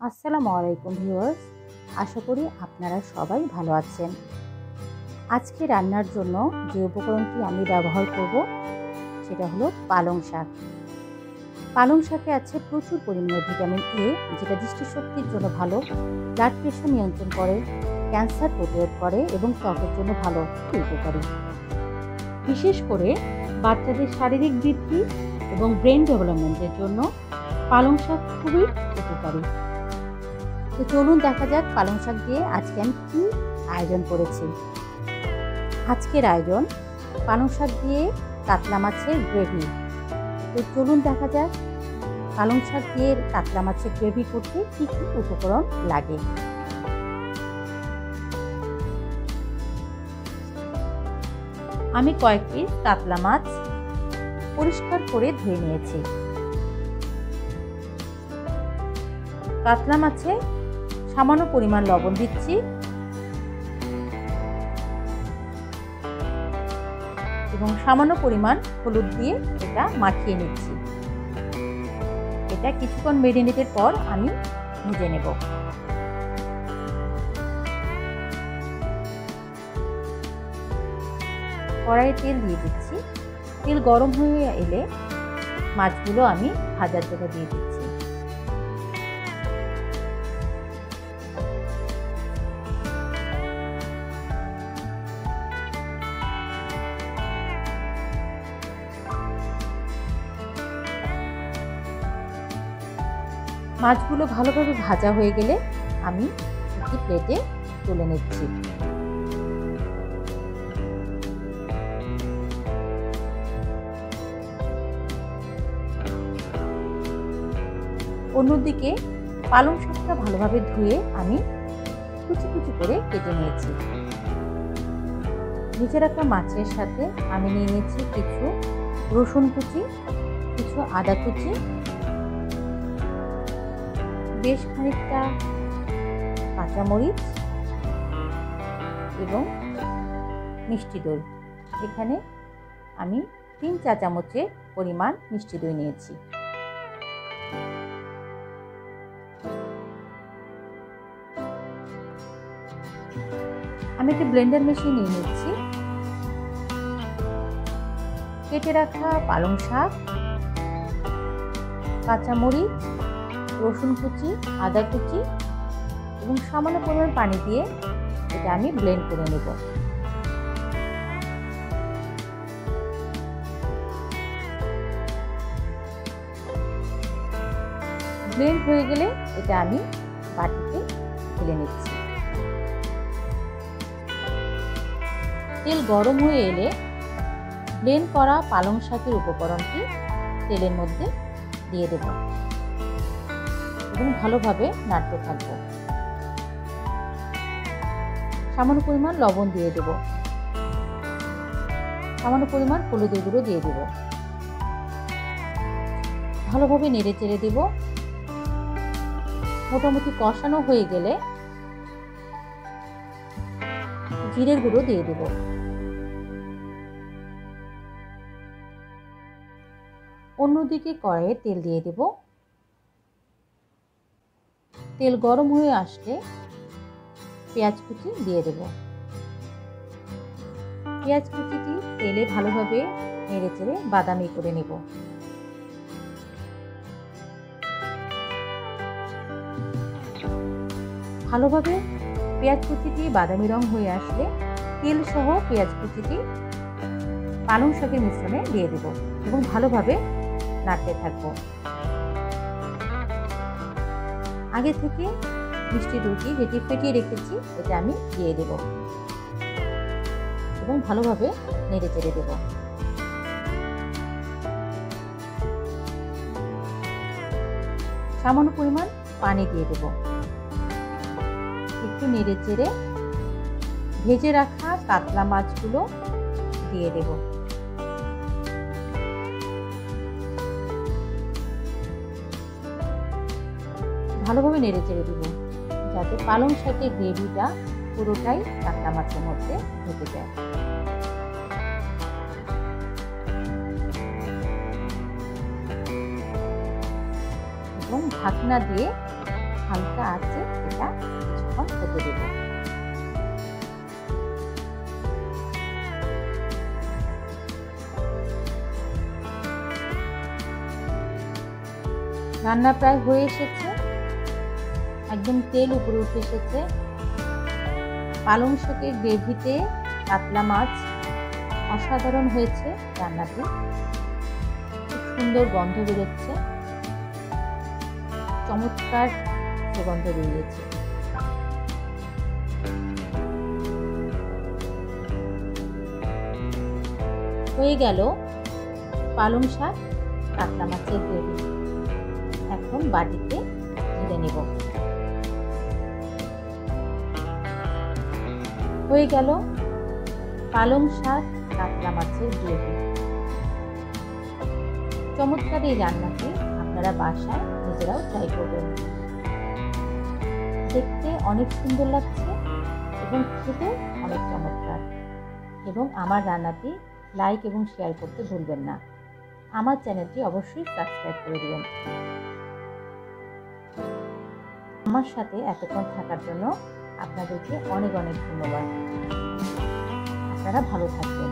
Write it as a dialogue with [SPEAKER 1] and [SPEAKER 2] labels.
[SPEAKER 1] আসসালামু আলাইকুম ভিউয়ার্স, আশা করি আপনারা সবাই ভালো আছেন। আজকে রান্নার জন্য যে উপকরণটি আমি ব্যবহার করব সেটা হলো পালং শাক। পালং শাকে আছে প্রচুর পরিমাণে ভিটামিন এ, যেটা দৃষ্টিশক্তির জন্য ভালো, ব্লাড প্রেশার নিয়ন্ত্রণ করে, ক্যান্সার প্রতিরোধ করে এবং ত্বকের জন্য ভালো, উপকারী। বিশেষ করে বাচ্চাদের শারীরিক বৃদ্ধি এবং ব্রেন ডেভেলপমেন্টের জন্য পালং শাক খুবই উপকারী। তো চলুন দেখা যাক পালং শাক দিয়ে আজকে আমি কী আয়োজন করেছি। আজকের আয়োজন পালং শাক দিয়ে কাতলা মাছের গ্রেভি। তো চলুন দেখা যাক পালং শাক দিয়ে কাতলা মাছের গ্রেভি করতে কী কী উপকরণ লাগে। আমি কয়েক পিস কাতলা মাছ পরিষ্কার করে ধুয়ে নিয়েছি। কাতলা মাছে সামান্য পরিমাণ লবণ দিচ্ছি এবং সামান্য পরিমাণ হলুদ দিয়ে এটা মাখিয়ে নিচ্ছি। এটা কিছুক্ষণ মেরিনেটের পর আমি ভেজে নেব। কড়াইয়ে তেল দিয়ে দিচ্ছি। তেল গরম হয়ে এলে মাছগুলো আমি ভাজার জন্য দিয়ে দিচ্ছি। মাছগুলো ভালোভাবে ভাজা হয়ে গেলে আমি একটি প্লেটে তুলে নিচ্ছি। অন্যদিকে পালং শাকটা ভালোভাবে ধুয়ে আমি কুচি কুচি করে কেটে নিয়েছি। ভেজে রাখা মাছের সাথে আমি নিয়ে নিয়েছি কিছু রসুন কুচি, কিছু আদা কুচি, বেশ খানিকটা কাঁচামরিচ এবং মিষ্টি দই। এখানে আমি 3 চা চামচের পরিমাণ মিষ্টি দই নিয়েছি। আমি একটি ব্লেন্ডার মেশিন নিয়ে নিচ্ছি। কেটে রাখা পালং শাক, কাঁচামরিচ, রসুন কুচি, আদা কুচি এবং সামান্য পরিমাণ পানি দিয়ে এটা আমি ব্লেন্ড করে নেব। ব্লেন্ড হয়ে গেলে এটা আমি বাটিতে ঢেলে নিচ্ছি। তেল গরম হয়ে এলে ব্লেন্ড করা পালং শাকের উপকরণটি তেলের মধ্যে দিয়ে দেব এবং ভালোভাবে নাড়তে থাকবো। সামান্য পরিমাণ লবণ দিয়ে দেব, সামান্য পরিমাণ হলুদের গুঁড়ো দিয়ে দেব। ভালোভাবে নেড়ে চেড়ে দেব। মোটামুটি কষানো হয়ে গেলে জিরের গুঁড়ো দিয়ে দেব। অন্যদিকে কড়াইয়ে তেল দিয়ে দেব। তেল গরম হয়ে আসলে পেঁয়াজ কুচি দিয়ে দেব। পেঁয়াজ কুচিটি তেলে ভালোভাবে নেড়ে চেড়ে বাদামি করে নেব। ভালোভাবে পেঁয়াজ কুচিটি বাদামি রং হয়ে আসলে তেল সহ পেঁয়াজ কুচিটি পালং শাকের মিশ্রণে দিয়ে দেব এবং ভালোভাবে নাড়তে থাকবো। আগে থেকে মিষ্টি দইটি যেটি ফেটিয়ে রেখেছি এটা আমি দিয়ে দেব এবং ভালোভাবে নেড়ে চেড়ে দেব। সামান্য পরিমাণ পানি দিয়ে দেব। একটু নেড়ে চেড়ে ভেজে রাখা কাতলা মাছগুলো দিয়ে দেব। ভালোভাবে নেড়ে চেড়ে দেব যাতে পালং শাকের গ্রেভিটা পুরোটাই কাতলা মাছের মধ্যে ঢুকে যায়। এবং ঢাকনা দিয়ে হালকা আছে এটা কিছুক্ষণ হতে দেব। রান্না প্রায় হয়ে এসেছে, একদম তেল উপরে উঠে এসেছে। পালং শাকের গ্রেভিতে কাতলা মাছ অসাধারণ হয়েছে রান্নাটি, খুব সুন্দর গন্ধ বেরোচ্ছে, চমৎকার সুগন্ধ বেরিয়েছে। হয়ে গেল পালং শাক কাতলা মাছের গ্রেভি। এখন বাটিতে ঢেলে নেব। হয়ে গেল পালং শাক কাতলা মাছের গ্রেভি। চমৎকার এই রান্নাটি আপনারা বাসায় নিজেরাও ট্রাই করবেন। দেখতে অনেক সুন্দর লাগছে এবং খেতে অনেক চমৎকার। এবং আমার রান্নাটি লাইক এবং শেয়ার করতে ভুলবেন না। আমার চ্যানেলটি অবশ্যই সাবস্ক্রাইব করে দেবেন। আমার সাথে এতক্ষণ থাকার জন্য আপনাদেরকে অনেক অনেক ধন্যবাদ। আপনারা ভালো থাকবেন।